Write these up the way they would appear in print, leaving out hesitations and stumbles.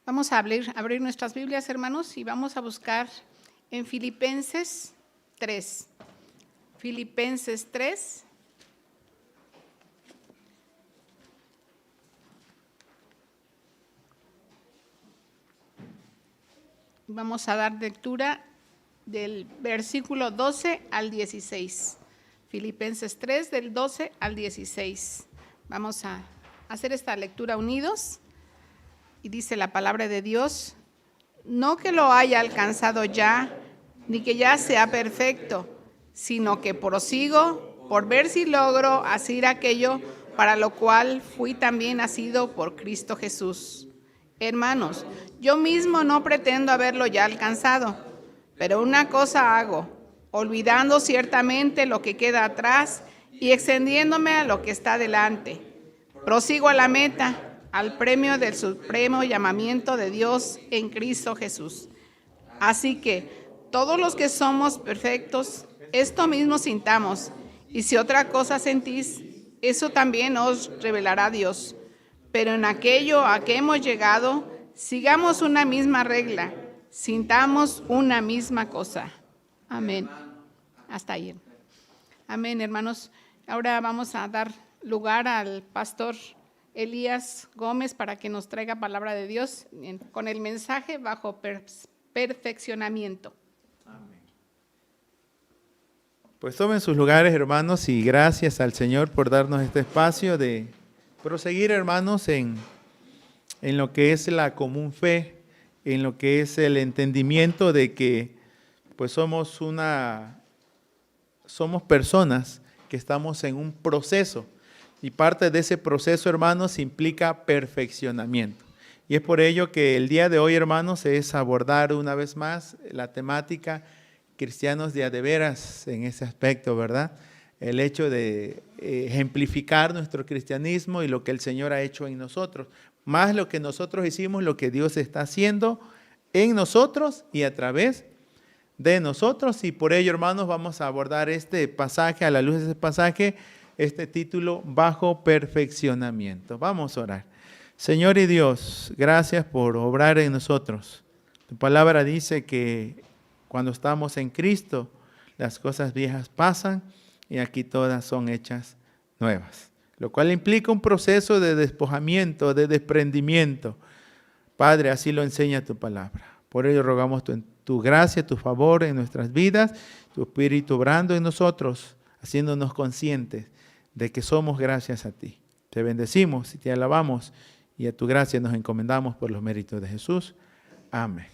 Vamos a abrir nuestras Biblias, hermanos, y vamos a buscar en Filipenses 3. Filipenses 3. Vamos a dar lectura del versículo 12 al 16. Filipenses 3, del 12 al 16. Vamos a hacer esta lectura unidos. Y dice la palabra de Dios: no que lo haya alcanzado ya, ni que ya sea perfecto, sino que prosigo por ver si logro hacer aquello para lo cual fui también nacido por Cristo Jesús. Hermanos, yo mismo no pretendo haberlo ya alcanzado, pero una cosa hago, olvidando ciertamente lo que queda atrás y extendiéndome a lo que está delante. Prosigo a la meta, al premio del supremo llamamiento de Dios en Cristo Jesús. Así que todos los que somos perfectos, esto mismo sintamos, y si otra cosa sentís, eso también os revelará Dios. Pero en aquello a que hemos llegado, sigamos una misma regla, sintamos una misma cosa. Amén. Hasta ahí. Amén, hermanos. Ahora vamos a dar lugar al pastor Elías Gómez para que nos traiga palabra de Dios con el mensaje bajo perfeccionamiento. Amén. Pues tomen sus lugares, hermanos, y gracias al Señor por darnos este espacio de proseguir, hermanos, en lo que es la común fe, en lo que es el entendimiento de que pues somos personas que estamos en un proceso. Y parte de ese proceso, hermanos, implica perfeccionamiento. Y es por ello que el día de hoy, hermanos, es abordar una vez más la temática cristianos de a de veras en ese aspecto, ¿verdad? El hecho de ejemplificar nuestro cristianismo y lo que el Señor ha hecho en nosotros. Más lo que nosotros hicimos, lo que Dios está haciendo en nosotros y a través de nosotros. Y por ello, hermanos, vamos a abordar este pasaje, a la luz de ese pasaje, este título, bajo perfeccionamiento. Vamos a orar. Señor y Dios, gracias por obrar en nosotros. Tu palabra dice que cuando estamos en Cristo, las cosas viejas pasan y aquí todas son hechas nuevas. Lo cual implica un proceso de despojamiento, de desprendimiento. Padre, así lo enseña tu palabra. Por ello rogamos tu gracia, tu favor en nuestras vidas, tu Espíritu obrando en nosotros, haciéndonos conscientes de que somos gracias a ti. Te bendecimos y te alabamos y a tu gracia nos encomendamos por los méritos de Jesús. Amén.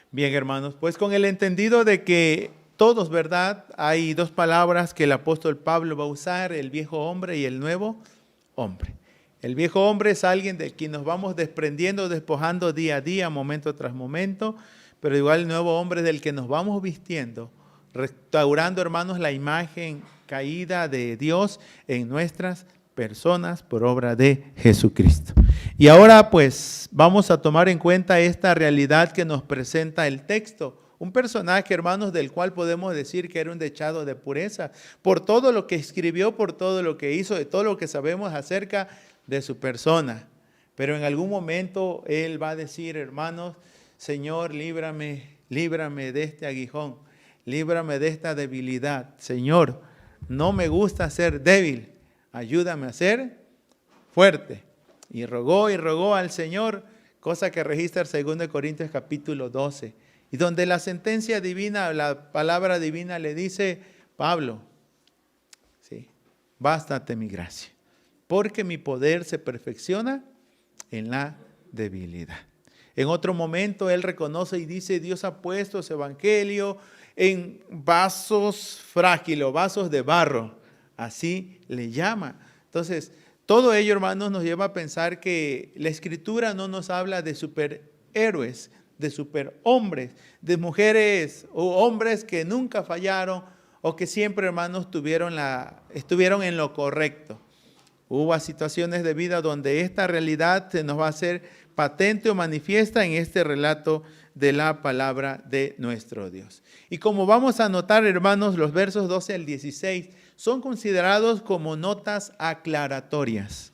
Bien, hermanos, pues con el entendido de que todos, ¿verdad? Hay dos palabras que el apóstol Pablo va a usar, el viejo hombre y el nuevo hombre. El viejo hombre es alguien de quien nos vamos desprendiendo, despojando día a día, momento tras momento, pero igual el nuevo hombre es del que nos vamos vistiendo, restaurando, hermanos, la imagen caída de Dios en nuestras personas por obra de Jesucristo. Y ahora pues vamos a tomar en cuenta esta realidad que nos presenta el texto. Un personaje, hermanos, del cual podemos decir que era un dechado de pureza por todo lo que escribió, por todo lo que hizo, de todo lo que sabemos acerca de su persona. Pero en algún momento él va a decir, hermanos, Señor, líbrame de este aguijón, líbrame de esta debilidad. Señor, no me gusta ser débil, ayúdame a ser fuerte. Y rogó al Señor, cosa que registra el 2 Corintios capítulo 12. Y donde la sentencia divina, la palabra divina le dice, Pablo, sí, bástate mi gracia, porque mi poder se perfecciona en la debilidad. En otro momento él reconoce y dice, Dios ha puesto ese evangelio en vasos frágiles, vasos de barro, así le llama. Entonces, todo ello, hermanos, nos lleva a pensar que la Escritura no nos habla de superhéroes, de superhombres, de mujeres o hombres que nunca fallaron o que siempre, hermanos, estuvieron en lo correcto. Hubo situaciones de vida donde esta realidad se nos va a hacer patente o manifiesta en este relato de la palabra de nuestro Dios. Y como vamos a notar, hermanos, los versos 12 al 16 son considerados como notas aclaratorias.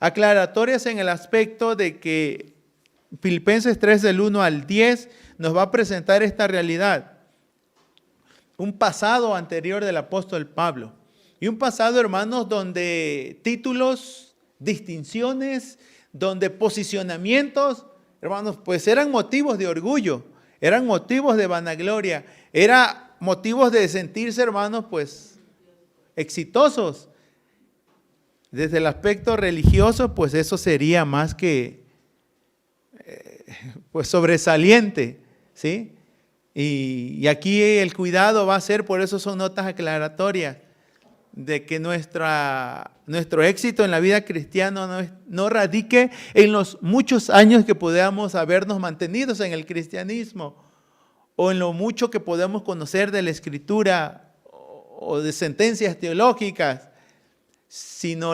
Aclaratorias en el aspecto de que Filipenses 3 del 1 al 10 nos va a presentar esta realidad. Un pasado anterior del apóstol Pablo. Y un pasado, hermanos, donde títulos, distinciones, donde posicionamientos, hermanos, pues eran motivos de orgullo, eran motivos de vanagloria, eran motivos de sentirse, hermanos, pues exitosos. Desde el aspecto religioso, pues eso sería más que pues sobresaliente, ¿sí? Y aquí el cuidado va a ser, por eso son notas aclaratorias, de que nuestro éxito en la vida cristiana no radique en los muchos años que podamos habernos mantenidos en el cristianismo, o en lo mucho que podemos conocer de la Escritura o de sentencias teológicas, sino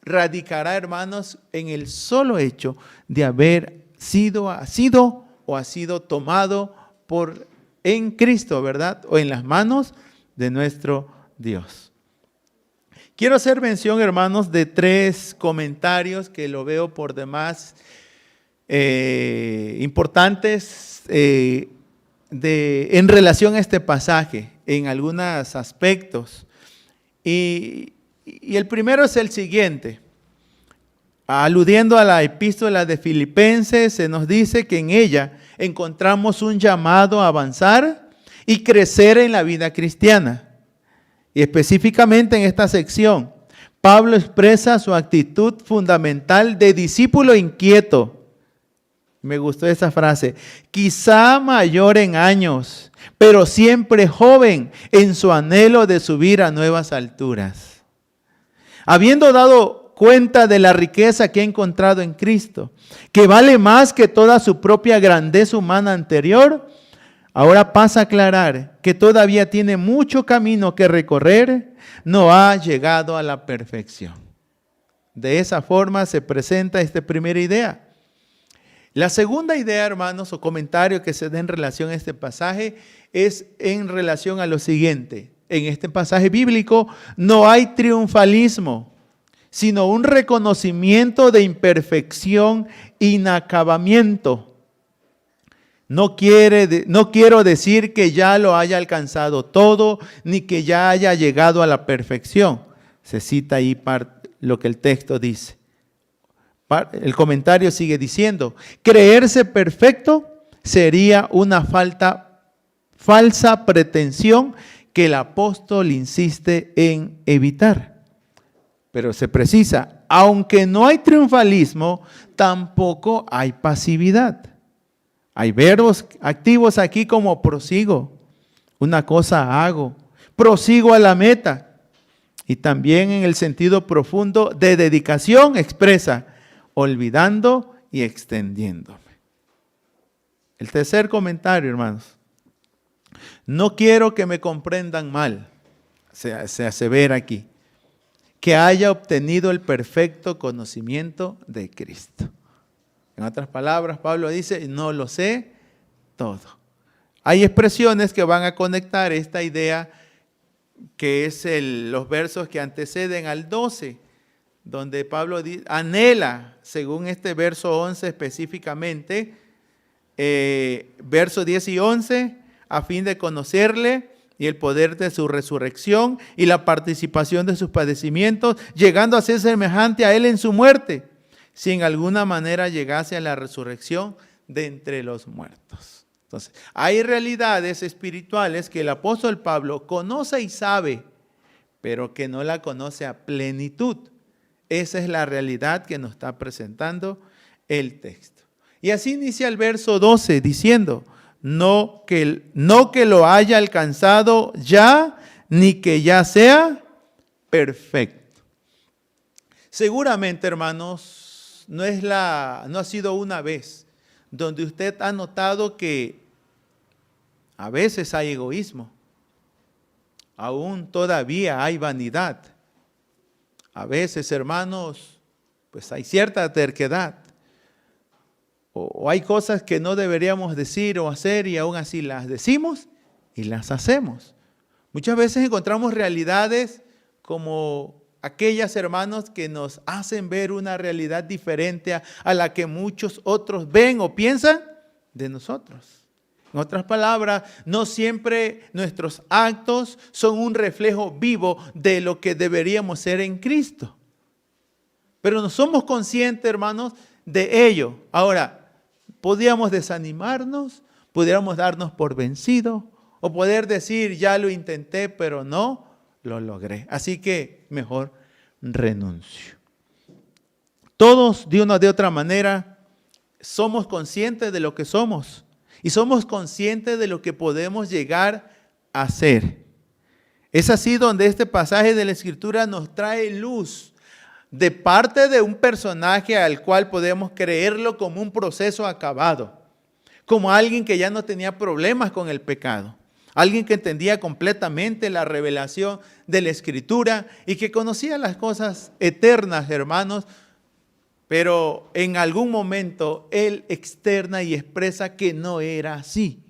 radicará, hermanos, en el solo hecho de haber ha sido tomado en Cristo, ¿verdad? O en las manos de nuestro Dios. Quiero hacer mención, hermanos, de 3 comentarios que lo veo por demás importantes en relación a este pasaje, en algunos aspectos. Y el primero es el siguiente. Aludiendo a la epístola de Filipenses, se nos dice que en ella encontramos un llamado a avanzar y crecer en la vida cristiana. Y específicamente en esta sección, Pablo expresa su actitud fundamental de discípulo inquieto. Me gustó esa frase. Quizá mayor en años, pero siempre joven en su anhelo de subir a nuevas alturas. Habiendo dado cuenta de la riqueza que ha encontrado en Cristo, que vale más que toda su propia grandeza humana anterior, ahora pasa a aclarar que todavía tiene mucho camino que recorrer, no ha llegado a la perfección. De esa forma se presenta esta primera idea. La segunda idea, hermanos, o comentario que se da en relación a este pasaje es en relación a lo siguiente. En este pasaje bíblico no hay triunfalismo, sino un reconocimiento de imperfección, inacabamiento. No quiero decir que ya lo haya alcanzado todo, ni que ya haya llegado a la perfección. Se cita ahí lo que el texto dice. El comentario sigue diciendo, creerse perfecto sería una falsa pretensión que el apóstol insiste en evitar. Pero se precisa, aunque no hay triunfalismo, tampoco hay pasividad. Hay verbos activos aquí como prosigo, una cosa hago, prosigo a la meta. Y también en el sentido profundo de dedicación expresa, olvidando y extendiéndome. El tercer comentario, hermanos. No quiero que me comprendan mal, se asevera aquí, que haya obtenido el perfecto conocimiento de Cristo. En otras palabras, Pablo dice, no lo sé todo. Hay expresiones que van a conectar esta idea que es los versos que anteceden al 12, donde Pablo anhela, según este verso 11 específicamente, verso 10 y 11, a fin de conocerle y el poder de su resurrección y la participación de sus padecimientos, llegando a ser semejante a él en su muerte, si en alguna manera llegase a la resurrección de entre los muertos. Entonces, hay realidades espirituales que el apóstol Pablo conoce y sabe, pero que no la conoce a plenitud. Esa es la realidad que nos está presentando el texto. Y así inicia el verso 12 diciendo, no que lo haya alcanzado ya, ni que ya sea perfecto. Seguramente, hermanos, no ha sido una vez donde usted ha notado que a veces hay egoísmo, aún todavía hay vanidad. A veces, hermanos, pues hay cierta terquedad. O hay cosas que no deberíamos decir o hacer y aún así las decimos y las hacemos. Muchas veces encontramos realidades como aquellas, hermanos, que nos hacen ver una realidad diferente a la que muchos otros ven o piensan de nosotros. En otras palabras, no siempre nuestros actos son un reflejo vivo de lo que deberíamos ser en Cristo. Pero no somos conscientes, hermanos, de ello. Ahora, podríamos desanimarnos, pudiéramos darnos por vencidos o poder decir, ya lo intenté, pero no lo logré. Así que mejor renuncio. Todos, de una o de otra manera, somos conscientes de lo que somos y somos conscientes de lo que podemos llegar a ser. Es así donde este pasaje de la Escritura nos trae luz de parte de un personaje al cual podemos creerlo como un proceso acabado, como alguien que ya no tenía problemas con el pecado, alguien que entendía completamente la revelación de la Escritura y que conocía las cosas eternas, hermanos, pero en algún momento él externa y expresa que no era así.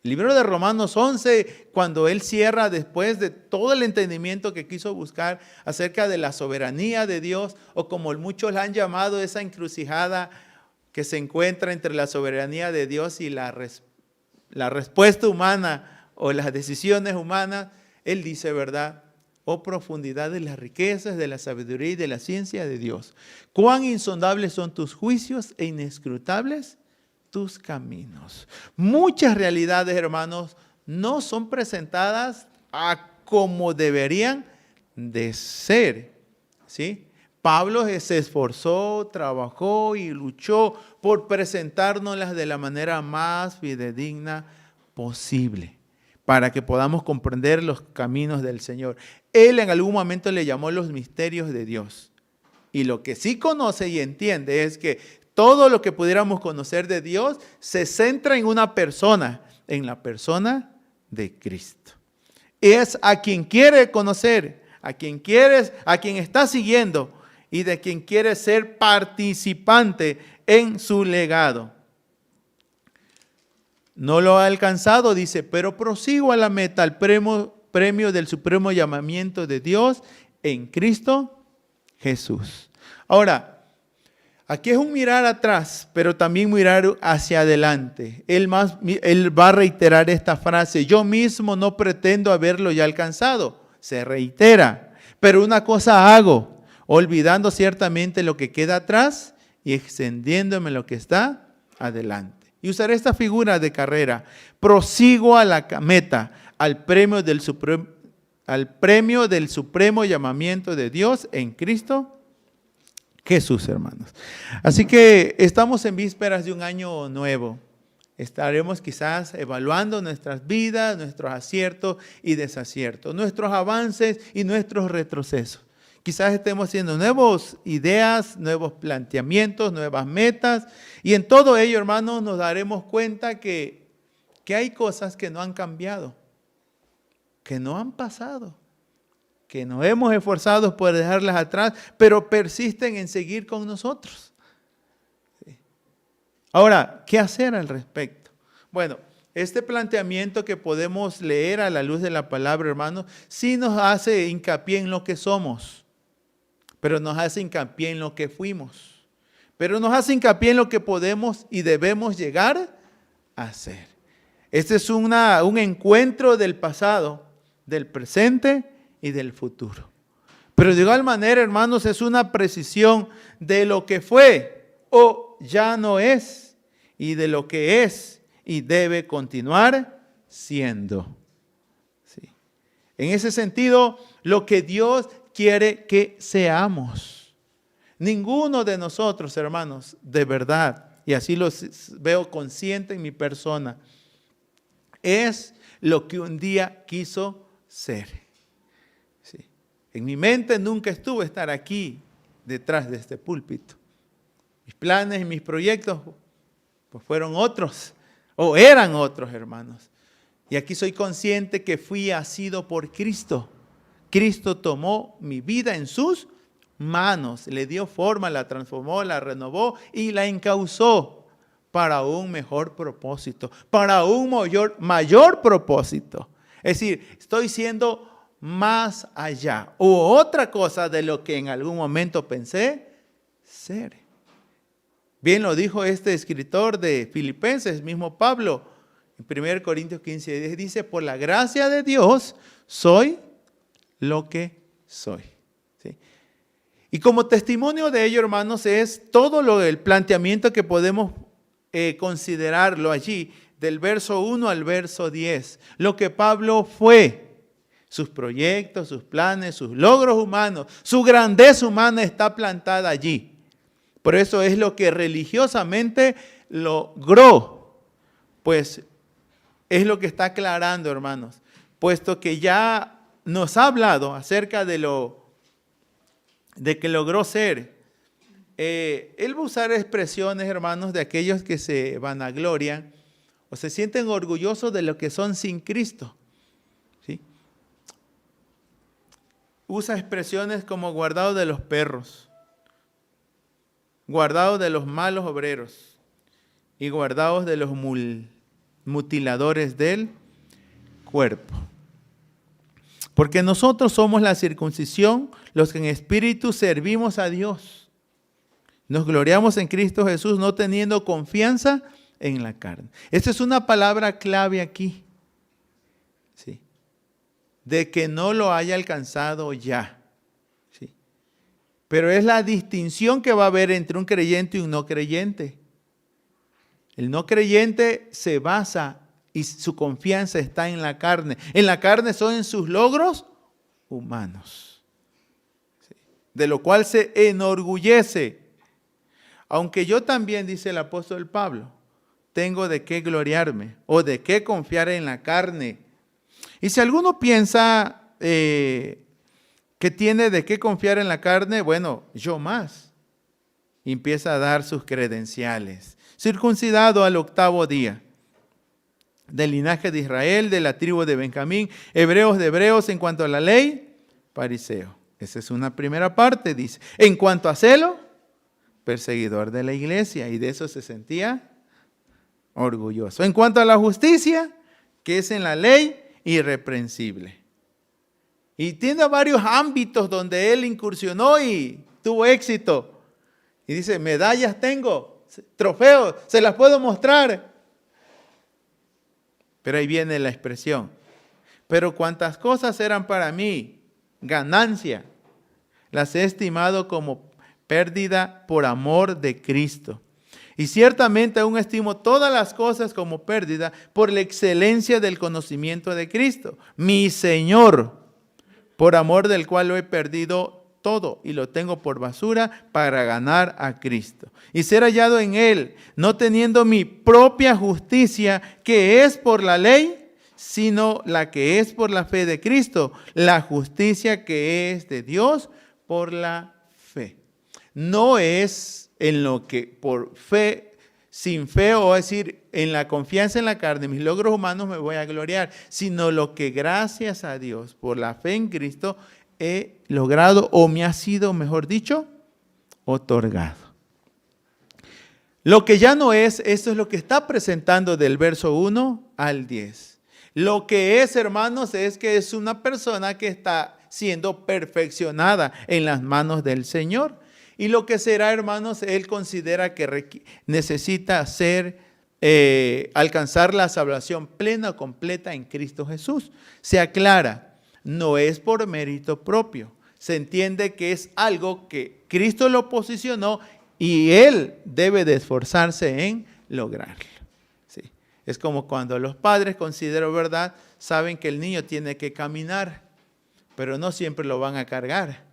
El libro de Romanos 11, cuando él cierra después de todo el entendimiento que quiso buscar acerca de la soberanía de Dios, o como muchos la han llamado, esa encrucijada que se encuentra entre la soberanía de Dios y la respuesta humana o las decisiones humanas, él dice, ¿verdad? Oh profundidad de las riquezas, de la sabiduría y de la ciencia de Dios. Cuán insondables son tus juicios e inescrutables tus caminos. Muchas realidades, hermanos, no son presentadas a como deberían de ser, ¿sí? Pablo se esforzó, trabajó y luchó por presentárnoslas de la manera más fidedigna posible, para que podamos comprender los caminos del Señor. Él en algún momento le llamó los misterios de Dios. Y lo que sí conoce y entiende es que todo lo que pudiéramos conocer de Dios se centra en una persona, en la persona de Cristo. Es a quien quiere conocer, a quien está siguiendo y de quien quiere ser participante en su legado. No lo ha alcanzado, dice, pero prosigo a la meta, al premio del supremo llamamiento de Dios en Cristo Jesús. Ahora, aquí es un mirar atrás, pero también mirar hacia adelante. Él va a reiterar esta frase, yo mismo no pretendo haberlo ya alcanzado. Se reitera, pero una cosa hago, olvidando ciertamente lo que queda atrás y extendiéndome lo que está adelante. Y usaré esta figura de carrera. Prosigo a la meta, al premio del supremo llamamiento de Dios en Cristo Jesús, hermanos. Así que estamos en vísperas de un año nuevo. Estaremos quizás evaluando nuestras vidas, nuestros aciertos y desaciertos, nuestros avances y nuestros retrocesos. Quizás estemos haciendo nuevas ideas, nuevos planteamientos, nuevas metas. Y en todo ello, hermanos, nos daremos cuenta que hay cosas que no han cambiado, que no han pasado, que nos hemos esforzado por dejarlas atrás, pero persisten en seguir con nosotros. Ahora, ¿qué hacer al respecto? Bueno, este planteamiento que podemos leer a la luz de la palabra, hermanos, sí nos hace hincapié en lo que somos, pero nos hace hincapié en lo que fuimos, pero nos hace hincapié en lo que podemos y debemos llegar a ser. Este es un encuentro del pasado, del presente y del futuro. Pero de igual manera, hermanos, es una precisión de lo que fue o ya no es, y de lo que es y debe continuar siendo. Sí. En ese sentido, lo que Dios quiere que seamos. Ninguno de nosotros, hermanos, de verdad, y así lo veo consciente en mi persona, es lo que un día quiso ser. Sí. En mi mente nunca estuvo estar aquí detrás de este púlpito. Mis planes y mis proyectos pues fueron otros, o eran otros, hermanos. Y aquí soy consciente que fui asido por Cristo. Cristo tomó mi vida en sus manos, le dio forma, la transformó, la renovó y la encauzó para un mejor propósito, para un mayor propósito. Es decir, estoy siendo más allá o otra cosa de lo que en algún momento pensé ser. Bien lo dijo este escritor de Filipenses, mismo Pablo, en 1 Corintios 15:10, dice, por la gracia de Dios soy lo que soy. ¿Sí? Y como testimonio de ello, hermanos, es todo el planteamiento que podemos considerarlo allí, del verso 1 al verso 10. Lo que Pablo fue, sus proyectos, sus planes, sus logros humanos, su grandeza humana está plantada allí. Por eso es lo que religiosamente logró, pues es lo que está aclarando, hermanos, puesto que ya nos ha hablado acerca de que logró ser. Él va a usar expresiones, hermanos, de aquellos que se vanaglorian o se sienten orgullosos de lo que son sin Cristo. ¿Sí? Usa expresiones como guardado de los perros, guardados de los malos obreros y guardados de los mutiladores del cuerpo. Porque nosotros somos la circuncisión, los que en espíritu servimos a Dios. Nos gloriamos en Cristo Jesús, no teniendo confianza en la carne. Esta es una palabra clave aquí. ¿Sí? De que no lo haya alcanzado ya. ¿Sí? Pero es la distinción que va a haber entre un creyente y un no creyente. El no creyente se basa y su confianza está en la carne. En la carne son en sus logros humanos. ¿Sí? De lo cual se enorgullece. Aunque yo también, dice el apóstol Pablo, tengo de qué gloriarme o de qué confiar en la carne. Y si alguno piensa que tiene de qué confiar en la carne, bueno, yo más. Y empieza a dar sus credenciales. Circuncidado al 8º día, del linaje de Israel, de la tribu de Benjamín, hebreos de hebreos, en cuanto a la ley, fariseo. Esa es una primera parte, dice. En cuanto a celo, perseguidor de la iglesia, y de eso se sentía orgulloso. En cuanto a la justicia, que es en la ley, irreprensible. Y tiene varios ámbitos donde él incursionó y tuvo éxito. Y dice, medallas tengo, trofeos, se las puedo mostrar. Pero ahí viene la expresión. Pero cuantas cosas eran para mí ganancia, las he estimado como pérdida por amor de Cristo. Y ciertamente aún estimo todas las cosas como pérdida por la excelencia del conocimiento de Cristo, mi Señor, por amor del cual lo he perdido todo y lo tengo por basura para ganar a Cristo y ser hallado en Él, no teniendo mi propia justicia que es por la ley, sino la que es por la fe de Cristo, la justicia que es de Dios por la fe. No es en lo que por fe, sin fe, o decir, en la confianza en la carne, mis logros humanos me voy a gloriar, sino lo que gracias a Dios por la fe en Cristo he logrado o me ha sido, mejor dicho, otorgado. Lo que ya no es, esto es lo que está presentando del verso 1 al 10. Lo que es, hermanos, es que es una persona que está siendo perfeccionada en las manos del Señor. Y lo que será, hermanos, él considera que necesita alcanzar la salvación plena o completa en Cristo Jesús. Se aclara, no es por mérito propio. Se entiende que es algo que Cristo lo posicionó y él debe de esforzarse en lograrlo. Sí. Es como cuando los padres, considero verdad, saben que el niño tiene que caminar, pero no siempre lo van a cargar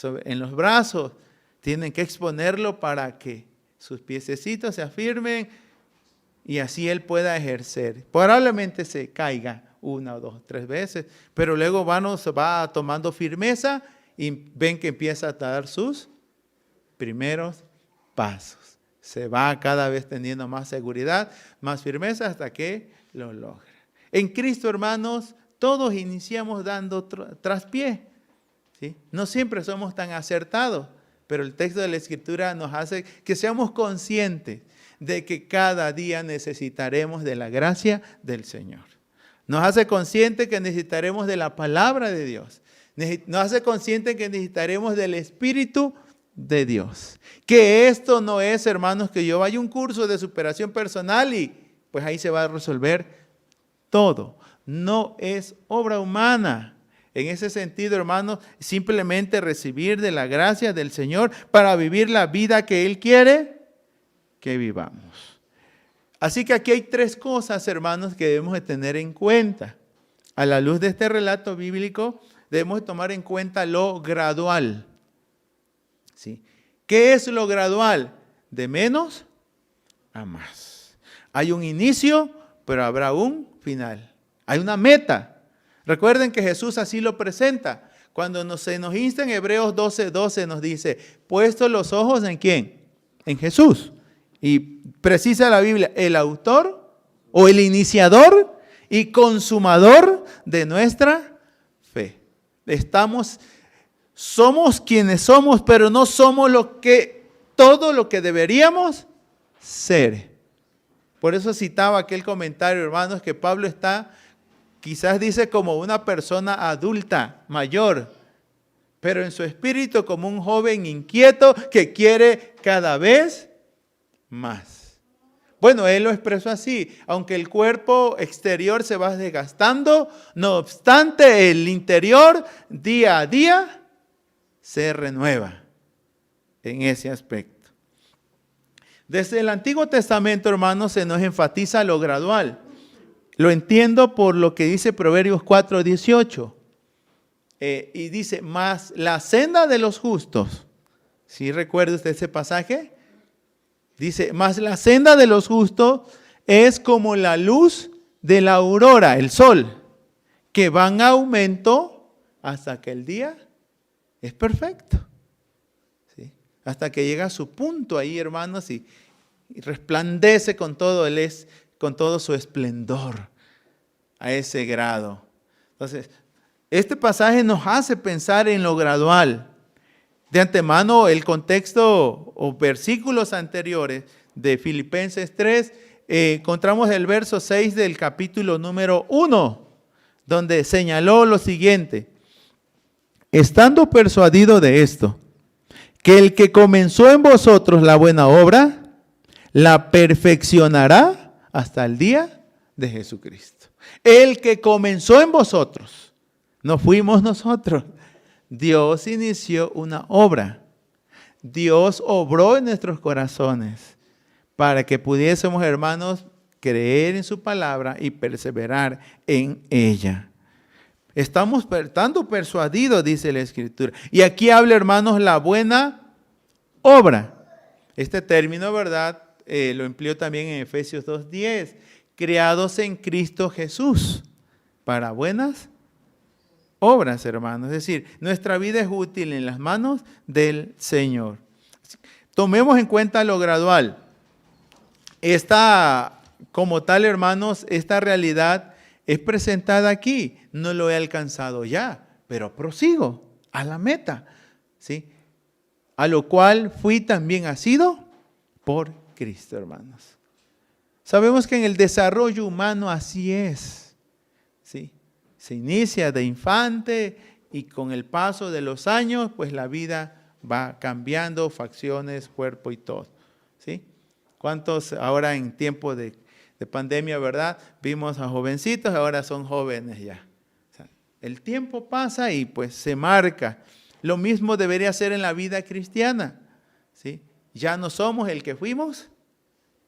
en los brazos. Tienen que exponerlo para que sus piececitos se afirmen y así él pueda ejercer. Probablemente se caiga 1, 2, 3 veces, pero luego va tomando firmeza y ven que empieza a dar sus primeros pasos. Se va cada vez teniendo más seguridad, más firmeza hasta que lo logra. En Cristo, hermanos, todos iniciamos dando traspié. ¿Sí? No siempre somos tan acertados. Pero el texto de la Escritura nos hace que seamos conscientes de que cada día necesitaremos de la gracia del Señor. Nos hace consciente que necesitaremos de la palabra de Dios. Nos hace consciente que necesitaremos del Espíritu de Dios. Que esto no es, hermanos, que yo vaya a un curso de superación personal y pues ahí se va a resolver todo. No es obra humana. En ese sentido, hermanos, simplemente recibir de la gracia del Señor para vivir la vida que Él quiere que vivamos. Así que aquí hay tres cosas, hermanos, que debemos de tener en cuenta. A la luz de este relato bíblico, debemos de tomar en cuenta lo gradual. ¿Sí? ¿Qué es lo gradual? De menos a más. Hay un inicio, pero habrá un final. Hay una meta. Recuerden que Jesús así lo presenta. Cuando se nos insta en Hebreos 12:12 nos dice, puesto los ojos ¿en quién? En Jesús. Y precisa la Biblia, el autor o el iniciador y consumador de nuestra fe. Somos quienes somos, pero no somos todo lo que deberíamos ser. Por eso citaba aquel comentario, hermanos, que Pablo está, quizás dice como una persona adulta, mayor, pero en su espíritu como un joven inquieto que quiere cada vez más. Bueno, él lo expresó así, aunque el cuerpo exterior se va desgastando, no obstante el interior día a día se renueva en ese aspecto. Desde el Antiguo Testamento, hermanos, se nos enfatiza lo gradual. Lo entiendo por lo que dice Proverbios 4:18. Y dice, mas la senda de los justos. ¿Sí recuerda usted ese pasaje? Dice, mas la senda de los justos es como la luz de la aurora, el sol, que va en aumento hasta que el día es perfecto. ¿Sí? Hasta que llega a su punto ahí, hermanos, y resplandece con todo su esplendor a ese grado. Entonces, este pasaje nos hace pensar en lo gradual. De antemano, el contexto o versículos anteriores de Filipenses 3, encontramos el verso 6 del capítulo número 1, donde señaló lo siguiente: estando persuadido de esto, que el que comenzó en vosotros la buena obra, la perfeccionará hasta el día de Jesucristo. El que comenzó en vosotros, no fuimos nosotros. Dios inició una obra. Dios obró en nuestros corazones para que pudiésemos, hermanos, creer en su palabra y perseverar en ella. Estamos tanto persuadidos, dice la Escritura. Y aquí habla, hermanos, la buena obra. Este término, ¿verdad? Lo empleó también en Efesios 2:10. Creados en Cristo Jesús para buenas obras, hermanos. Es decir, nuestra vida es útil en las manos del Señor. Tomemos en cuenta lo gradual. Como tal, hermanos, esta realidad es presentada aquí. No lo he alcanzado ya, pero prosigo a la meta, ¿sí? A lo cual fui también asido por Cristo, hermanos. Sabemos que en el desarrollo humano así es, ¿sí? Se inicia de infante y con el paso de los años, pues la vida va cambiando, facciones, cuerpo y todo, ¿sí? ¿Cuántos ahora en tiempo de pandemia, verdad? Vimos a jovencitos, ahora son jóvenes ya. O sea, el tiempo pasa y pues se marca. Lo mismo debería ser en la vida cristiana, ¿sí? Ya no somos el que fuimos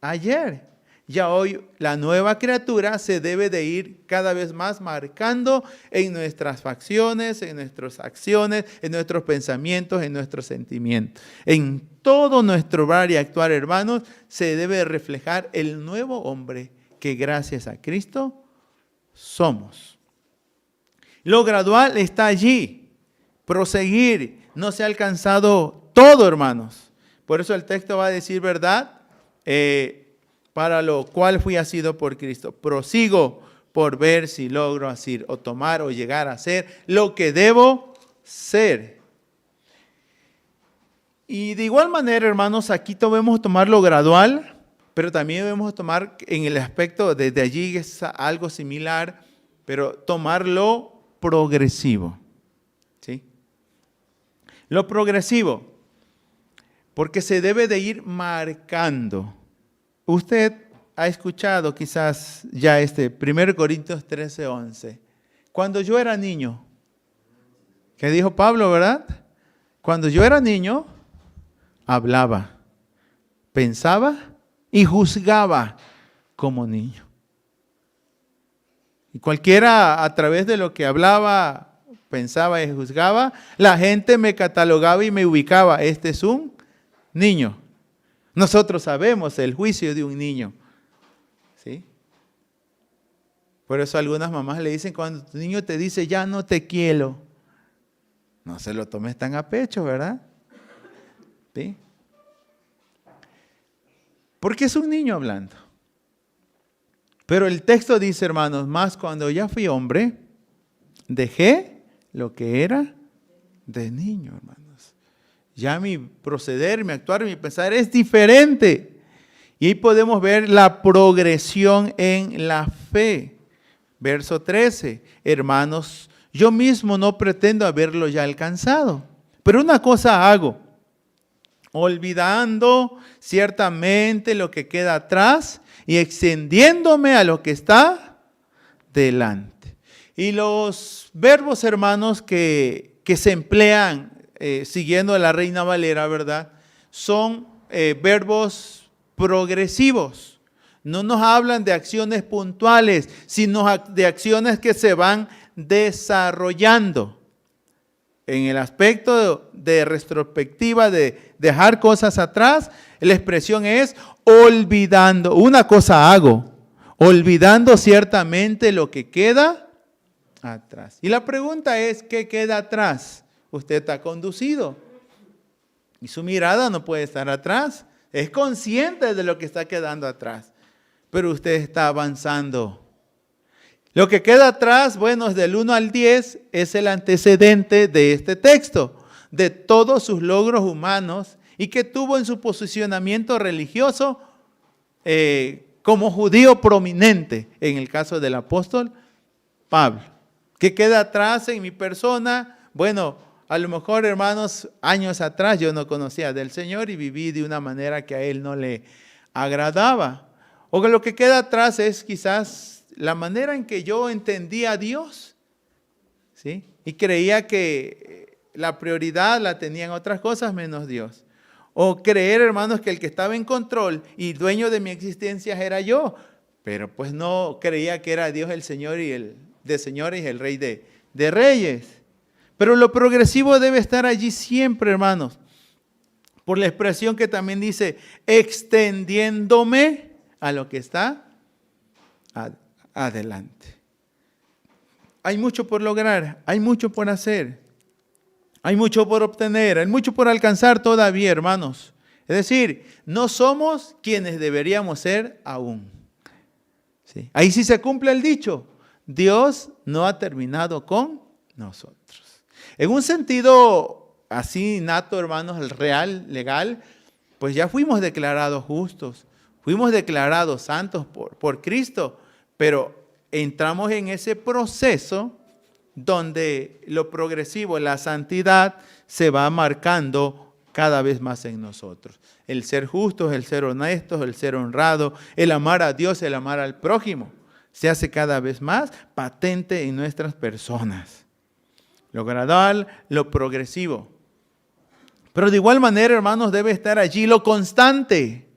ayer. Ya hoy la nueva criatura se debe de ir cada vez más marcando en nuestras facciones, en nuestras acciones, en nuestros pensamientos, en nuestros sentimientos. En todo nuestro obrar y actuar, hermanos, se debe reflejar el nuevo hombre que gracias a Cristo somos. Lo gradual está allí. Proseguir. No se ha alcanzado todo, hermanos. Por eso el texto va a decir, ¿verdad? Para lo cual fui asido por Cristo. Prosigo por ver si logro hacer o tomar o llegar a ser lo que debo ser. Y de igual manera, hermanos, aquí debemos tomar lo gradual, pero también debemos tomar en el aspecto desde allí es algo similar, pero tomar lo progresivo. ¿Sí? Lo progresivo, porque se debe de ir marcando. Usted ha escuchado quizás ya 1 Corintios 13:11. Cuando yo era niño, ¿qué dijo Pablo, verdad? Cuando yo era niño, hablaba, pensaba y juzgaba como niño. Y cualquiera a través de lo que hablaba, pensaba y juzgaba, la gente me catalogaba y me ubicaba. Este es un niño. Nosotros sabemos el juicio de un niño. ¿Sí? Por eso algunas mamás le dicen, cuando tu niño te dice, ya no te quiero, no se lo tomes tan a pecho, ¿verdad? ¿Sí? Porque es un niño hablando. Pero el texto dice, hermanos, más cuando ya fui hombre, dejé lo que era de niño, hermanos. Ya mi proceder, mi actuar, mi pensar es diferente. Y ahí podemos ver la progresión en la fe. Verso 13, hermanos, yo mismo no pretendo haberlo ya alcanzado, pero una cosa hago, olvidando ciertamente lo que queda atrás y extendiéndome a lo que está delante. Y los verbos, hermanos, que se emplean siguiendo a la Reina Valera, ¿verdad? Son verbos progresivos. No nos hablan de acciones puntuales, sino de acciones que se van desarrollando. En el aspecto de retrospectiva, de dejar cosas atrás, la expresión es olvidando. Una cosa hago, olvidando ciertamente lo que queda atrás. Y la pregunta es, ¿qué queda atrás? Usted está conducido y su mirada no puede estar atrás. Es consciente de lo que está quedando atrás. Pero usted está avanzando. Lo que queda atrás, bueno, es del 1 al 10, es el antecedente de este texto, de todos sus logros humanos y que tuvo en su posicionamiento religioso como judío prominente, en el caso del apóstol Pablo. ¿Qué queda atrás en mi persona? Bueno, a lo mejor, hermanos, años atrás yo no conocía del Señor y viví de una manera que a Él no le agradaba. O que lo que queda atrás es quizás la manera en que yo entendía a Dios, ¿sí? Y creía que la prioridad la tenían otras cosas menos Dios. O creer, hermanos, que el que estaba en control y dueño de mi existencia era yo. Pero pues no creía que era Dios el Señor y el de señores y el Rey de reyes. Pero lo progresivo debe estar allí siempre, hermanos. Por la expresión que también dice, extendiéndome a lo que está adelante. Hay mucho por lograr, hay mucho por hacer, hay mucho por obtener, hay mucho por alcanzar todavía, hermanos. Es decir, no somos quienes deberíamos ser aún. ¿Sí? Ahí sí se cumple el dicho, Dios no ha terminado con nosotros. En un sentido así nato, hermanos, el real, legal, pues ya fuimos declarados justos. Fuimos declarados santos por Cristo, pero entramos en ese proceso donde lo progresivo, la santidad, se va marcando cada vez más en nosotros. El ser justos, el ser honestos, el ser honrado, el amar a Dios, el amar al prójimo, se hace cada vez más patente en nuestras personas. Lo gradual, lo progresivo. Pero de igual manera, hermanos, debe estar allí lo constante.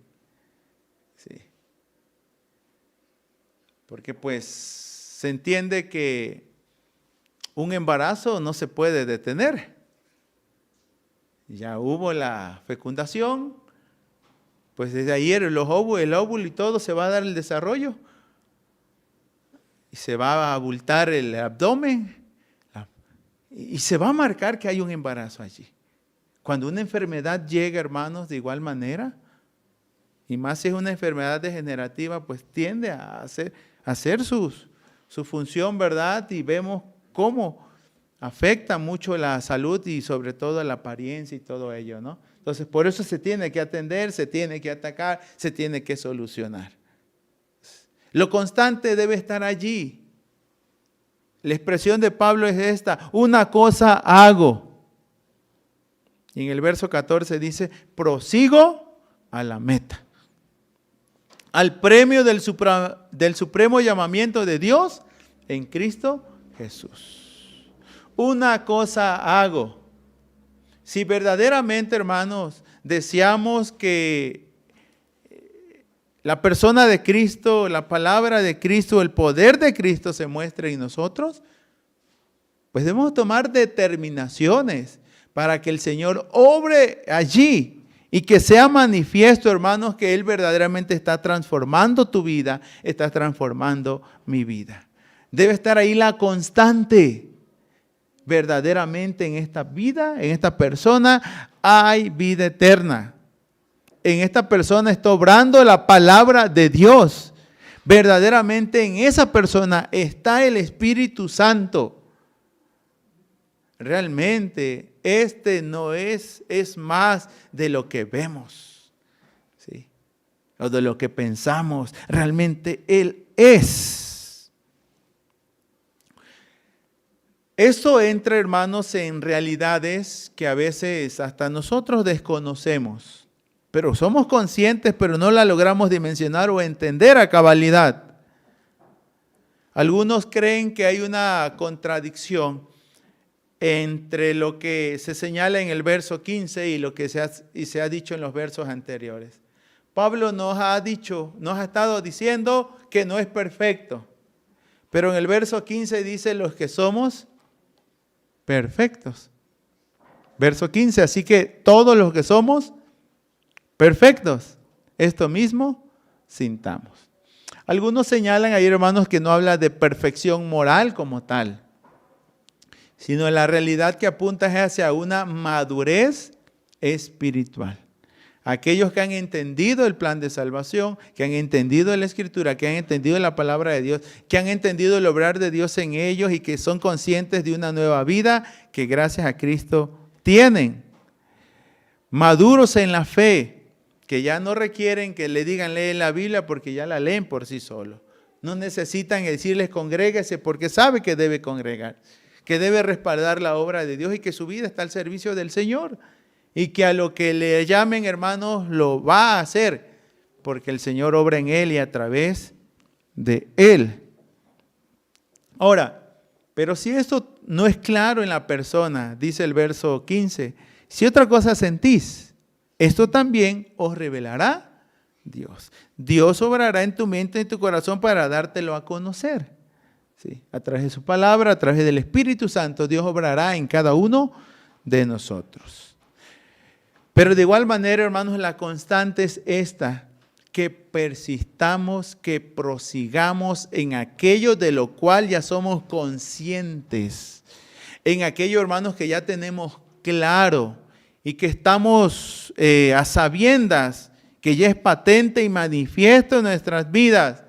Porque pues se entiende que un embarazo no se puede detener. Ya hubo la fecundación, pues desde ayer el óvulo y todo se va a dar el desarrollo. Y se va a abultar el abdomen. Y se va a marcar que hay un embarazo allí. Cuando una enfermedad llega, hermanos, de igual manera, y más si es una enfermedad degenerativa, pues tiende a hacer su función, ¿verdad? Y vemos cómo afecta mucho la salud y sobre todo la apariencia y todo ello, ¿no? Entonces, por eso se tiene que atender, se tiene que atacar, se tiene que solucionar. Lo constante debe estar allí. La expresión de Pablo es esta: una cosa hago. Y en el verso 14 dice: prosigo a la meta, al premio del supremo llamamiento de Dios en Cristo Jesús. Una cosa hago. Si verdaderamente, hermanos, deseamos que la persona de Cristo, la palabra de Cristo, el poder de Cristo se muestre en nosotros, pues debemos tomar determinaciones para que el Señor obre allí y que sea manifiesto, hermanos, que Él verdaderamente está transformando tu vida, está transformando mi vida. Debe estar ahí la constante. Verdaderamente en esta vida, en esta persona, hay vida eterna. En esta persona está obrando la palabra de Dios. Verdaderamente en esa persona está el Espíritu Santo. Realmente no es más de lo que vemos, ¿sí? O de lo que pensamos. Realmente Él es. Esto entra, hermanos, en realidades que a veces hasta nosotros desconocemos, pero somos conscientes, pero no la logramos dimensionar o entender a cabalidad. Algunos creen que hay una contradicción entre lo que se señala en el verso 15 y lo que se ha dicho en los versos anteriores. Pablo nos ha estado diciendo que no es perfecto, pero en el verso 15 dice los que somos perfectos. Verso 15, así que todos los que somos perfectos, esto mismo sintamos. Algunos señalan ahí, hermanos, que no habla de perfección moral como tal, sino la realidad que apunta es hacia una madurez espiritual. Aquellos que han entendido el plan de salvación, que han entendido la Escritura, que han entendido la palabra de Dios, que han entendido el obrar de Dios en ellos y que son conscientes de una nueva vida que gracias a Cristo tienen. Maduros en la fe, que ya no requieren que le digan leen la Biblia porque ya la leen por sí solos. No necesitan decirles congréguese porque sabe que debe congregar, que debe respaldar la obra de Dios y que su vida está al servicio del Señor. Y que a lo que le llamen, hermanos, lo va a hacer, porque el Señor obra en él y a través de él. Ahora, pero si esto no es claro en la persona, dice el verso 15, si otra cosa sentís, esto también os revelará Dios. Dios obrará en tu mente y en tu corazón para dártelo a conocer. ¿Sí? A través de su palabra, a través del Espíritu Santo, Dios obrará en cada uno de nosotros. Pero de igual manera, hermanos, la constante es esta, que persistamos, que prosigamos en aquello de lo cual ya somos conscientes, en aquello, hermanos, que ya tenemos claro y que estamos a sabiendas, que ya es patente y manifiesto en nuestras vidas,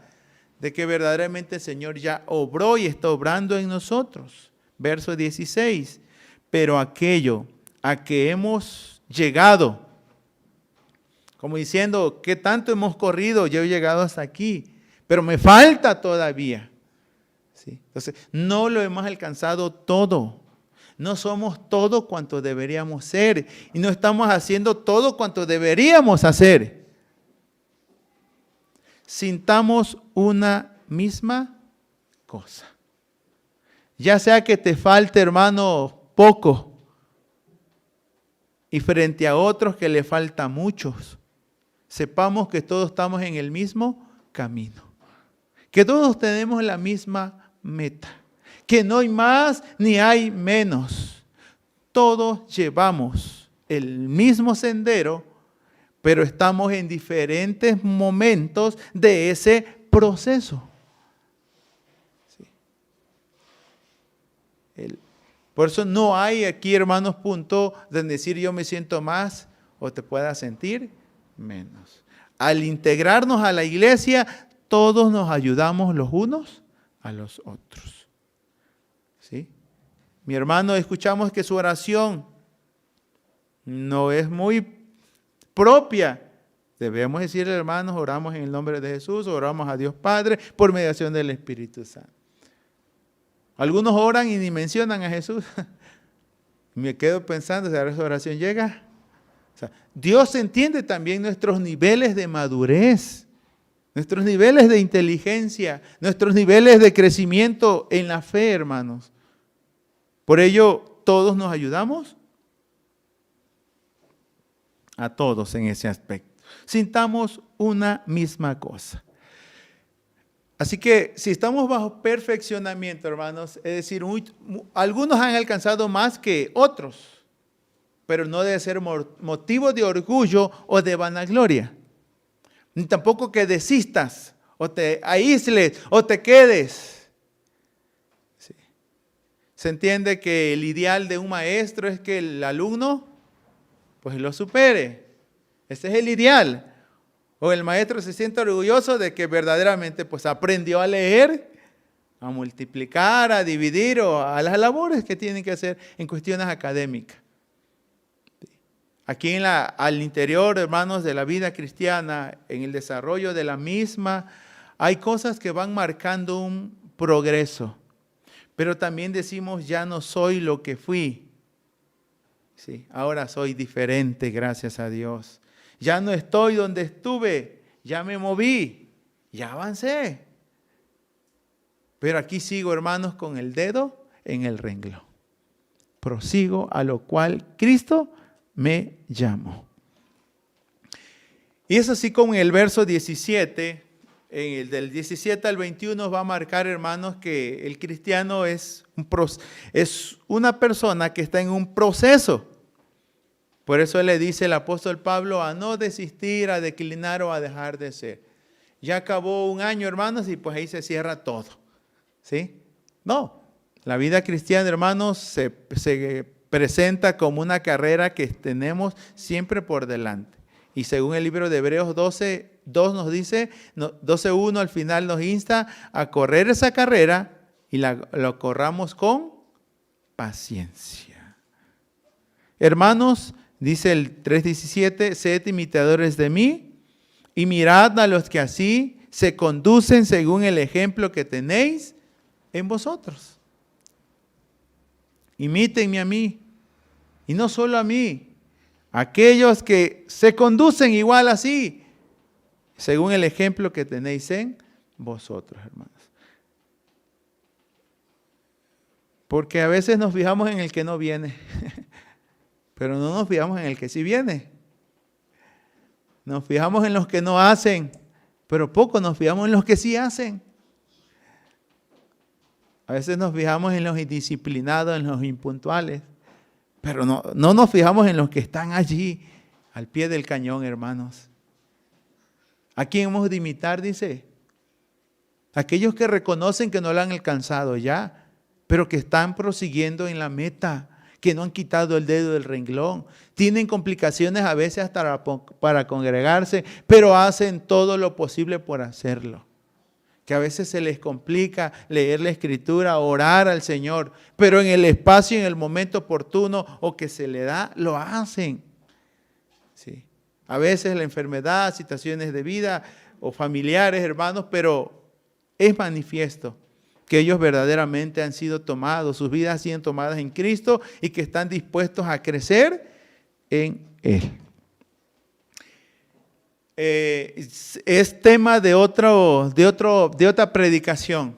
de que verdaderamente el Señor ya obró y está obrando en nosotros. Verso 16, pero aquello a que hemos llegado, como diciendo, ¿qué tanto hemos corrido? Yo he llegado hasta aquí, pero me falta todavía. ¿Sí? Entonces, no lo hemos alcanzado todo. No somos todo cuanto deberíamos ser y no estamos haciendo todo cuanto deberíamos hacer. Sintamos una misma cosa. Ya sea que te falte, hermano, poco, y frente a otros que le falta muchos, sepamos que todos estamos en el mismo camino, que todos tenemos la misma meta, que no hay más ni hay menos. Todos llevamos el mismo sendero, pero estamos en diferentes momentos de ese proceso. Sí. Por eso no hay aquí, hermanos, punto de decir yo me siento más o te puedas sentir menos. Al integrarnos a la iglesia, todos nos ayudamos los unos a los otros. ¿Sí? Mi hermano, escuchamos que su oración no es muy propia. Debemos decirle, hermanos, oramos en el nombre de Jesús, oramos a Dios Padre por mediación del Espíritu Santo. Algunos oran y ni mencionan a Jesús. Me quedo pensando, ¿será esa oración llega? O sea, Dios entiende también nuestros niveles de madurez, nuestros niveles de inteligencia, nuestros niveles de crecimiento en la fe, hermanos. Por ello, todos nos ayudamos a todos en ese aspecto. Sintamos una misma cosa. Así que si estamos bajo perfeccionamiento, hermanos, es decir, algunos han alcanzado más que otros, pero no debe ser motivo de orgullo o de vanagloria. Ni tampoco que desistas o te aísles o te quedes. Sí. Se entiende que el ideal de un maestro es que el alumno pues lo supere. Ese es el ideal. O el maestro se siente orgulloso de que verdaderamente pues aprendió a leer, a multiplicar, a dividir o a las labores que tienen que hacer en cuestiones académicas. Aquí al interior, hermanos, de la vida cristiana, en el desarrollo de la misma, hay cosas que van marcando un progreso. Pero también decimos, ya no soy lo que fui. Sí, ahora soy diferente, gracias a Dios. Ya no estoy donde estuve, ya me moví, ya avancé. Pero aquí sigo, hermanos, con el dedo en el renglón. Prosigo a lo cual Cristo me llamó. Y es así como en el verso 17, en el del 17 al 21 va a marcar, hermanos, que el cristiano es una persona que está en un proceso. Por eso le dice el apóstol Pablo a no desistir, a declinar o a dejar de ser. Ya acabó un año, hermanos, y pues ahí se cierra todo. ¿Sí? No, la vida cristiana, hermanos, se presenta como una carrera que tenemos siempre por delante. Y según el libro de Hebreos 12:2 nos dice, 12:1 al final nos insta a correr esa carrera y lo corramos con paciencia. Hermanos, dice el 3:17, sed imitadores de mí y mirad a los que así se conducen según el ejemplo que tenéis en vosotros. Imítenme a mí y no solo a mí, aquellos que se conducen igual así, según el ejemplo que tenéis en vosotros, hermanos. Porque a veces nos fijamos en el que no viene. Pero no nos fijamos en el que sí viene. Nos fijamos en los que no hacen, pero poco nos fijamos en los que sí hacen. A veces nos fijamos en los indisciplinados, en los impuntuales, pero no nos fijamos en los que están allí, al pie del cañón, hermanos. ¿A quién hemos de imitar? Dice. Aquellos que reconocen que no lo han alcanzado ya, pero que están prosiguiendo en la meta, que no han quitado el dedo del renglón. Tienen complicaciones a veces hasta para congregarse, pero hacen todo lo posible por hacerlo. Que a veces se les complica leer la Escritura, orar al Señor, pero en el espacio, en el momento oportuno o que se le da, lo hacen. Sí. A veces la enfermedad, situaciones de vida o familiares, hermanos, pero es manifiesto que ellos verdaderamente han sido tomados, sus vidas han sido tomadas en Cristo y que están dispuestos a crecer en Él. Es tema de otra predicación,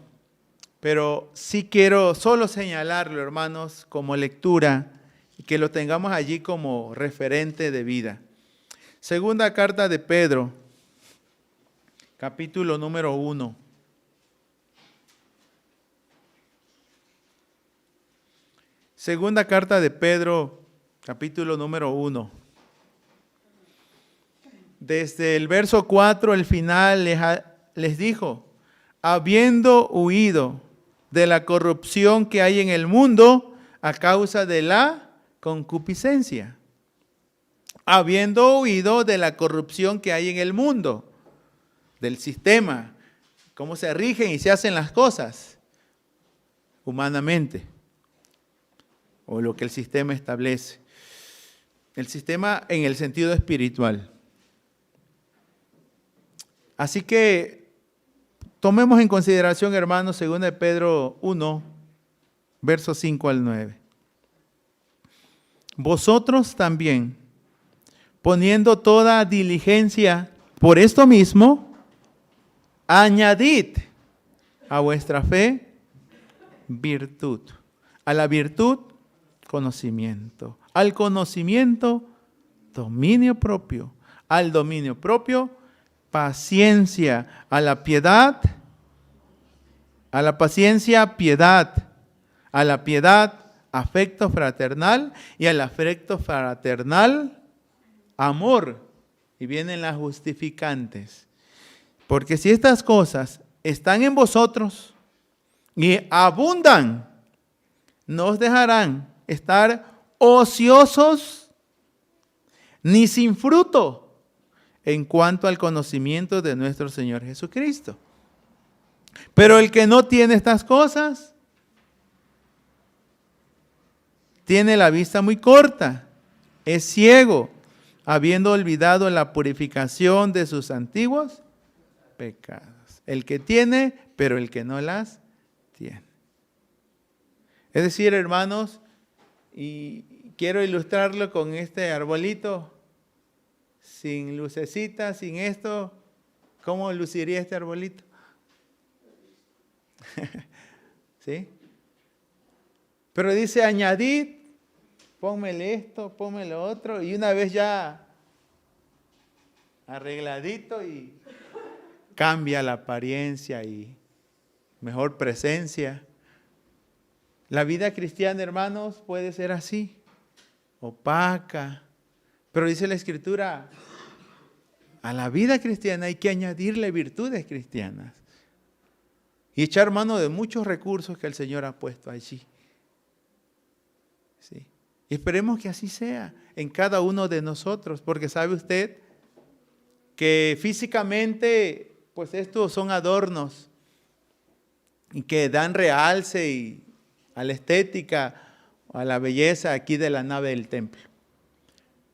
pero sí quiero solo señalarlo, hermanos, como lectura y que lo tengamos allí como referente de vida. Segunda carta de Pedro, capítulo número 1. Segunda carta de Pedro, capítulo número 1. Desde el verso 4, el final les dijo, habiendo huido de la corrupción que hay en el mundo a causa de la concupiscencia. Habiendo huido de la corrupción que hay en el mundo, del sistema, cómo se rigen y se hacen las cosas humanamente. O lo que el sistema establece. El sistema en el sentido espiritual. Así que tomemos en consideración, hermanos, 2 de Pedro 1, versos 5 al 9. Vosotros también, poniendo toda diligencia por esto mismo, añadid a vuestra fe virtud, a la virtud conocimiento, al conocimiento dominio propio, al dominio propio paciencia, a la piedad, a la paciencia piedad, a la piedad afecto fraternal y al afecto fraternal amor. Y vienen las justificantes. Porque si estas cosas están en vosotros y abundan, no os dejarán estar ociosos ni sin fruto en cuanto al conocimiento de nuestro Señor Jesucristo. Pero el que no tiene estas cosas, tiene la vista muy corta, es ciego, habiendo olvidado la purificación de sus antiguos pecados. El que tiene, pero el que no las tiene. Es decir, hermanos, y quiero ilustrarlo con este arbolito, sin lucecita, sin esto, ¿cómo luciría este arbolito? ¿Sí? Pero dice añadid, pónmele esto, pónmele lo otro, y una vez ya arregladito y cambia la apariencia y mejor presencia. La vida cristiana, hermanos, puede ser así, opaca. Pero dice la Escritura, a la vida cristiana hay que añadirle virtudes cristianas y echar mano de muchos recursos que el Señor ha puesto allí. Sí. Y esperemos que así sea en cada uno de nosotros, porque sabe usted que físicamente, pues estos son adornos y que dan realce a la estética, a la belleza aquí de la nave del templo.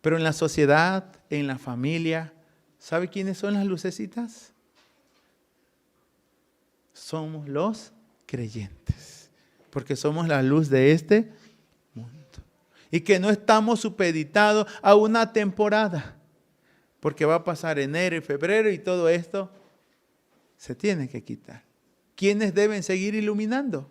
Pero en la sociedad, en la familia, ¿sabe quiénes son las lucecitas? Somos los creyentes, porque somos la luz de este mundo. Y que no estamos supeditados a una temporada, porque va a pasar enero y febrero y todo esto se tiene que quitar. ¿Quiénes deben seguir iluminando?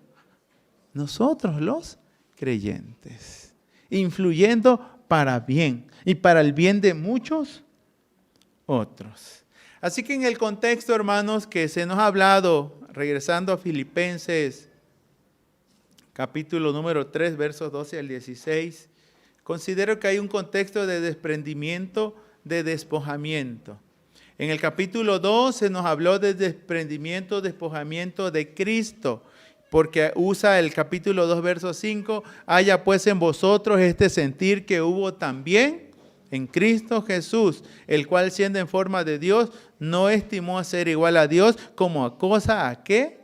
Nosotros los creyentes, influyendo para bien y para el bien de muchos otros. Así que en el contexto, hermanos, que se nos ha hablado, regresando a Filipenses, capítulo número 3, versos 12 al 16, considero que hay un contexto de desprendimiento, de despojamiento. En el capítulo 2 se nos habló de desprendimiento, despojamiento de Cristo, porque usa el capítulo 2, verso 5, haya pues en vosotros este sentir que hubo también en Cristo Jesús, el cual siendo en forma de Dios, no estimó a ser igual a Dios como a cosa a qué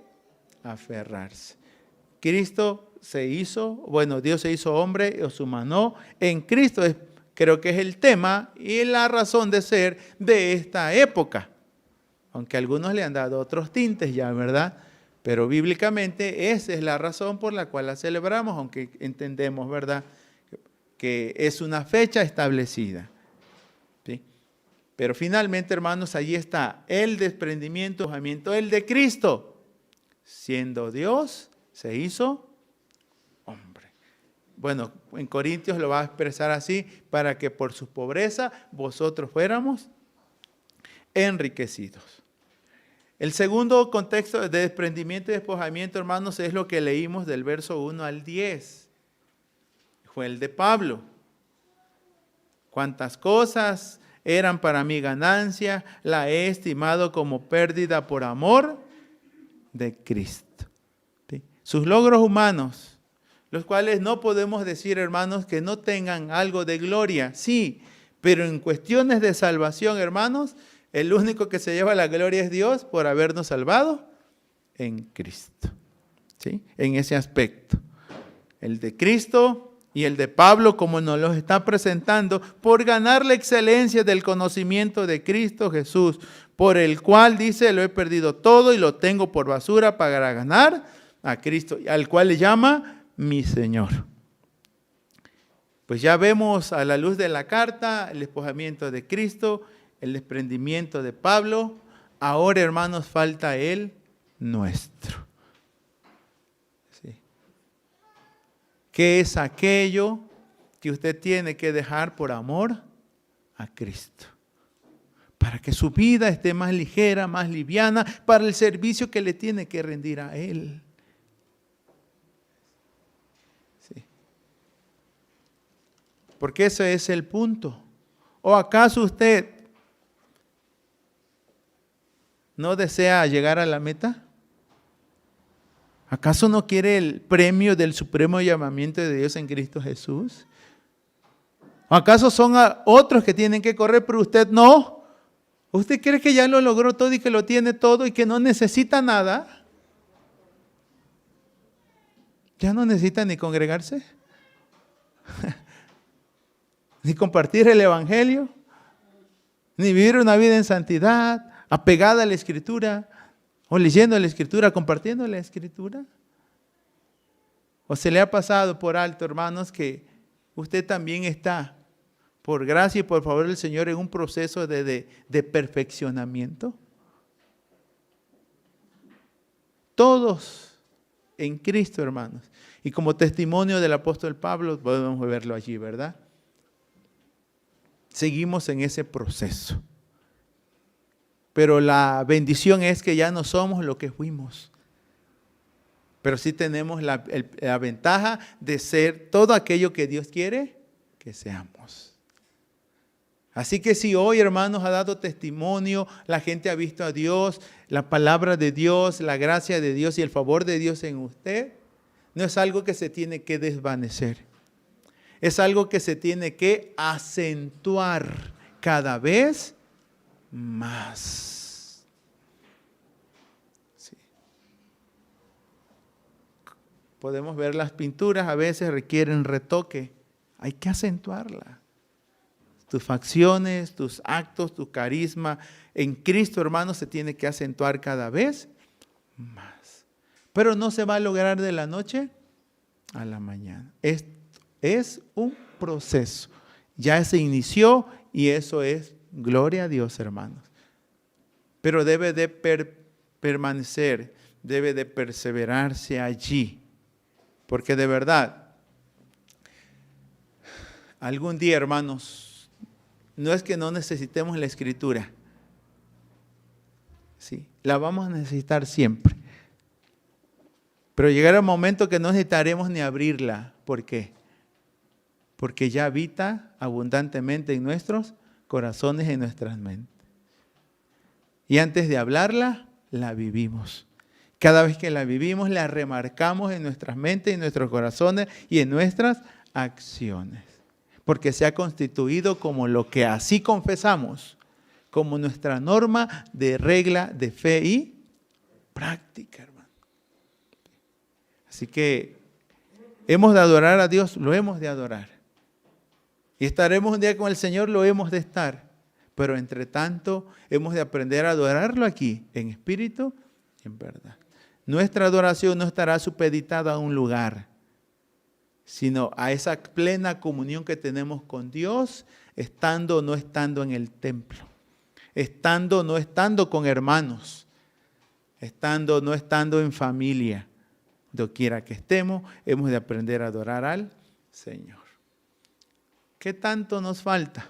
aferrarse. Cristo se hizo, Dios se hizo hombre, os humanó en Cristo, creo que es el tema y la razón de ser de esta época. Aunque algunos le han dado otros tintes ya, ¿verdad? Pero bíblicamente esa es la razón por la cual la celebramos, aunque entendemos, ¿verdad?, que es una fecha establecida. ¿Sí? Pero finalmente, hermanos, allí está el desprendimiento, el de Cristo. Siendo Dios, se hizo hombre. Bueno, en Corintios lo va a expresar así, para que por su pobreza vosotros fuéramos enriquecidos. El segundo contexto de desprendimiento y despojamiento, hermanos, es lo que leímos del verso 1 al 10. Fue el de Pablo. Cuantas cosas eran para mi ganancia, la he estimado como pérdida por amor de Cristo. ¿Sí? Sus logros humanos, los cuales no podemos decir, hermanos, que no tengan algo de gloria. Sí, pero en cuestiones de salvación, hermanos, el único que se lleva la gloria es Dios por habernos salvado en Cristo. ¿Sí? En ese aspecto. El de Cristo y el de Pablo, como nos los está presentando, por ganar la excelencia del conocimiento de Cristo Jesús, por el cual dice, lo he perdido todo y lo tengo por basura para ganar a Cristo, al cual le llama mi Señor. Pues ya vemos a la luz de la carta el despojamiento de Cristo, el desprendimiento de Pablo. Ahora, hermanos, falta el nuestro. ¿Sí? ¿Qué es aquello que usted tiene que dejar por amor a Cristo? Para que su vida esté más ligera, más liviana, para el servicio que le tiene que rendir a Él. Sí. Porque ese es el punto. ¿O acaso usted no desea llegar a la meta? ¿Acaso no quiere el premio del supremo llamamiento de Dios en Cristo Jesús? ¿Acaso son otros que tienen que correr, pero usted no? ¿Usted cree que ya lo logró todo y que lo tiene todo y que no necesita nada? ¿Ya no necesita ni congregarse? ¿Ni compartir el Evangelio? ¿Ni vivir una vida en santidad, apegada a la Escritura? ¿O leyendo la Escritura, compartiendo la Escritura? ¿O se le ha pasado por alto, hermanos, que usted también está, por gracia y por favor del Señor, en un proceso de perfeccionamiento? Todos en Cristo, hermanos. Y como testimonio del apóstol Pablo, podemos verlo allí, ¿verdad? Seguimos en ese proceso. Pero la bendición es que ya no somos lo que fuimos. Pero sí tenemos la ventaja de ser todo aquello que Dios quiere que seamos. Así que si hoy, hermanos, ha dado testimonio, la gente ha visto a Dios, la palabra de Dios, la gracia de Dios y el favor de Dios en usted, no es algo que se tiene que desvanecer. Es algo que se tiene que acentuar cada vez más. Sí. Podemos ver las pinturas, a veces requieren retoque. Hay que acentuarla. Tus facciones, tus actos, tu carisma en Cristo, hermanos, se tiene que acentuar cada vez más. Pero no se va a lograr de la noche a la mañana. Es un proceso. Ya se inició y eso es gloria a Dios, hermanos. Pero debe de permanecer, debe de perseverarse allí. Porque de verdad, algún día, hermanos, no es que no necesitemos la Escritura. Sí, la vamos a necesitar siempre. Pero llegará un momento que no necesitaremos ni abrirla. ¿Por qué? Porque ya habita abundantemente en nuestros corazones y en nuestras mentes. Y antes de hablarla, la vivimos. Cada vez que la vivimos, la remarcamos en nuestras mentes, en nuestros corazones y en nuestras acciones. Porque se ha constituido como lo que así confesamos, como nuestra norma de regla de fe y práctica, hermano. Así que hemos de adorar a Dios, lo hemos de adorar. Y estaremos un día con el Señor, lo hemos de estar. Pero entre tanto, hemos de aprender a adorarlo aquí, en espíritu y en verdad. Nuestra adoración no estará supeditada a un lugar, sino a esa plena comunión que tenemos con Dios, estando o no estando en el templo, estando o no estando con hermanos, estando o no estando en familia. Doquiera que estemos, hemos de aprender a adorar al Señor. ¿Qué tanto nos falta?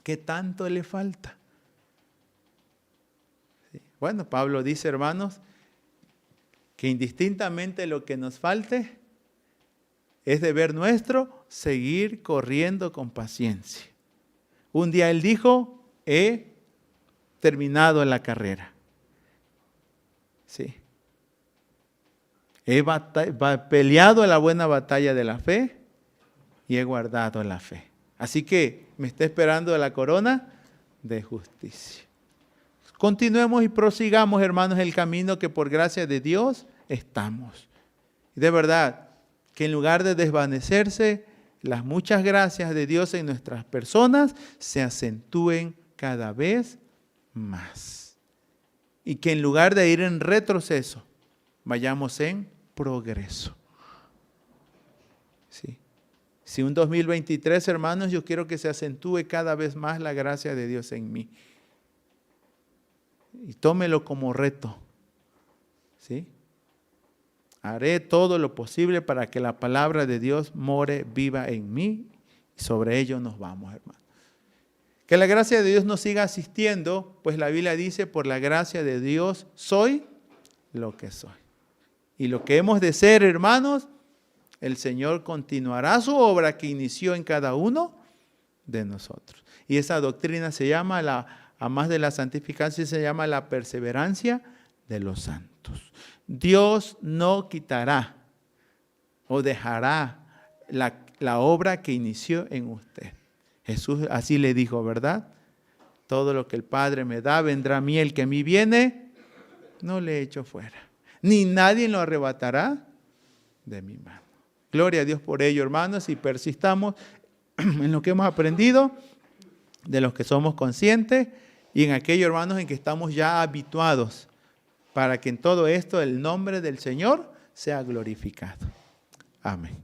¿Qué tanto le falta? Sí. Bueno, Pablo dice, hermanos, que indistintamente lo que nos falte, es deber nuestro seguir corriendo con paciencia. Un día él dijo, he terminado la carrera. Sí. He peleado la buena batalla de la fe y he guardado la fe. Así que me está esperando la corona de justicia. Continuemos y prosigamos, hermanos, el camino que por gracia de Dios estamos. De verdad, que en lugar de desvanecerse, las muchas gracias de Dios en nuestras personas se acentúen cada vez más. Y que en lugar de ir en retroceso, vayamos en progreso. Si un 2023, hermanos, yo quiero que se acentúe cada vez más la gracia de Dios en mí. Y tómelo como reto. ¿Sí? Haré todo lo posible para que la palabra de Dios more viva en mí. Y sobre ello nos vamos, hermanos. Que la gracia de Dios nos siga asistiendo, pues la Biblia dice, por la gracia de Dios soy lo que soy. Y lo que hemos de ser, hermanos, el Señor continuará su obra que inició en cada uno de nosotros. Y esa doctrina se llama, a más de la santificación, se llama la perseverancia de los santos. Dios no quitará o dejará la obra que inició en usted. Jesús así le dijo, ¿verdad? Todo lo que el Padre me da vendrá a mí, el que a mí viene, no le echo fuera. Ni nadie lo arrebatará de mi mano. Gloria a Dios por ello, hermanos, y persistamos en lo que hemos aprendido, de los que somos conscientes, y en aquello, hermanos, en que estamos ya habituados, para que en todo esto el nombre del Señor sea glorificado. Amén.